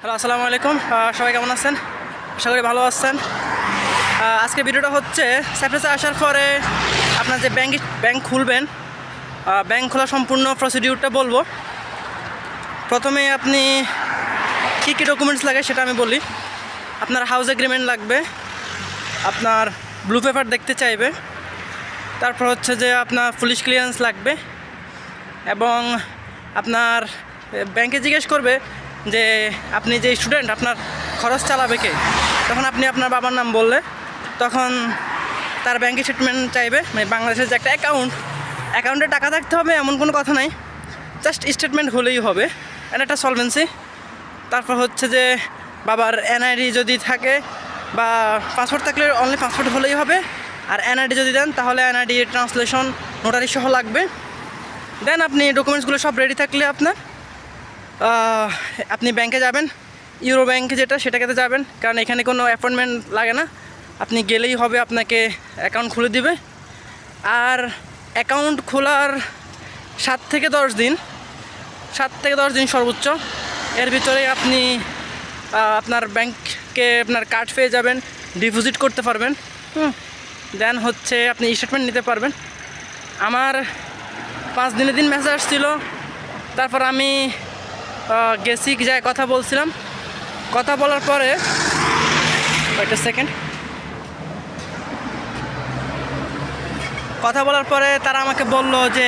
Hello, আসসালামু আলাইকুম। সবাই কেমন আছেন? আশা করি ভালো আছেন। আজকে ভিডিওটা হচ্ছে সাইপ্রাসে আসার পরে আপনার যে ব্যাংক খুলবেন, ব্যাংক খোলা সম্পূর্ণ প্রসিডিউরটা বলবো। প্রথমে আপনি কী কী ডকুমেন্টস লাগে সেটা আমি বলি। আপনার হাউস এগ্রিমেন্ট লাগবে, আপনার ব্লু পেপার দেখতে চাইবে, তারপর হচ্ছে যে আপনার পুলিশ ক্লিয়ারেন্স লাগবে, এবং আপনার ব্যাংকে জিজ্ঞেস করবে যে আপনি যে স্টুডেন্ট, আপনার খরচ চালাবে কে। তখন আপনি আপনার বাবার নাম বললে তখন তার ব্যাংকে স্টেটমেন্ট চাইবে, মানে বাংলাদেশের যে একটা অ্যাকাউন্টে টাকা থাকতে হবে এমন কোনো কথা নাই, জাস্ট স্টেটমেন্ট হলেই হবে, এটা একটা সলভেন্সি। তারপর হচ্ছে যে বাবার এনআইডি যদি থাকে বা পাসপোর্ট থাকলে অনলি পাসপোর্ট হলেই হবে, আর এনআইডি যদি দেন তাহলে এনআইডি ট্রান্সলেশন নোটারি সহ লাগবে। দেন আপনি ডকুমেন্টসগুলো সব রেডি থাকলে আপনি ব্যাংকে যাবেন, ইউরো ব্যাংকে যেটা সেটাকে যাবেন, কারণ এখানে কোনো অ্যাপয়েন্টমেন্ট লাগে না, আপনি গেলেই হবে, আপনাকে অ্যাকাউন্ট খুলে দিবে। আর অ্যাকাউন্ট খোলার 7 থেকে 10 দিন সর্বোচ্চ, এর ভিতরে আপনি আপনার ব্যাংকে আপনার কার্ড পেয়ে যাবেন, ডিপোজিট করতে পারবেন। দেন হচ্ছে আপনি স্টেটমেন্ট নিতে পারবেন। আমার 5 দিনের দিন মেসেজ আসছিল, তারপর আমি গেছি যায় কথা বলছিলাম। কথা বলার পরে তারা আমাকে বলল যে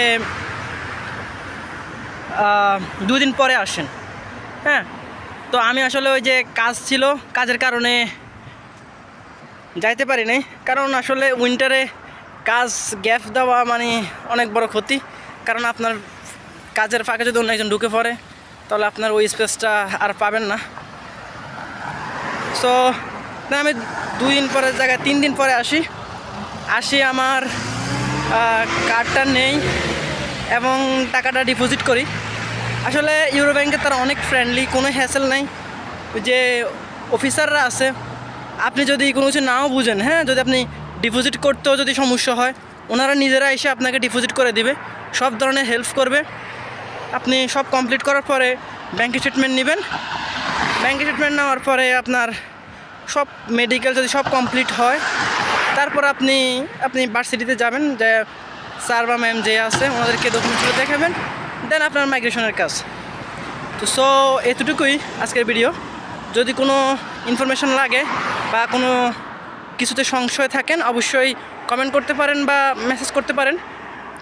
2 দিন পরে আসেন। হ্যাঁ, তো আমি আসলে ওই যে কাজ ছিল, কাজের কারণে যাইতে পারি নাই, কারণ আসলে উইন্টারে কাজ গ্যাপ দেওয়া মানে অনেক বড় ক্ষতি, কারণ আপনার কাজের ফাঁকে যদি অন্য একজন ঢুকে পড়ে তাহলে আপনার ওই স্পেসটা আর পাবেন না। সো আমি 2 দিন পরের জায়গায় 3 দিন পরে আসি আমার কার্ডটা নেই এবং টাকাটা ডিপোজিট করি। আসলে ইউরো ব্যাংকে তারা অনেক ফ্রেন্ডলি, কোনো হ্যাসেল নাই। যে অফিসাররা আছে, আপনি যদি কোনো কিছু নাও বুঝেন, হ্যাঁ, যদি আপনি ডিপোজিট করতেও যদি সমস্যা হয়, ওনারা নিজেরা এসে আপনাকে ডিপোজিট করে দিবে, সব ধরনের হেল্প করবে। আপনি সব কমপ্লিট করার পরে ব্যাংক স্টেটমেন্ট নেবেন। ব্যাংক স্টেটমেন্ট নেওয়ার পরে আপনার সব মেডিকেল যদি সব কমপ্লিট হয়, তারপর আপনি ভার্সিটিতে যাবেন, যে স্যার বা ম্যাম যে আছে ওনাদেরকে ডকুমেন্টসগুলো দেখাবেন, দেন আপনার মাইগ্রেশনের কাজ। তো এতটুকুই আজকের ভিডিও। যদি কোনো ইনফরমেশন লাগে বা কোনো কিছুতে সংশয় থাকেন অবশ্যই কমেন্ট করতে পারেন বা মেসেজ করতে পারেন,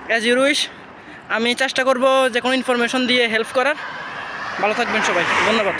অ্যাজ ইউ উইশ। আমি চেষ্টা করব যে কোনো ইনফরমেশন দিয়ে হেল্প করার। ভালো থাকবেন সবাই, ধন্যবাদ।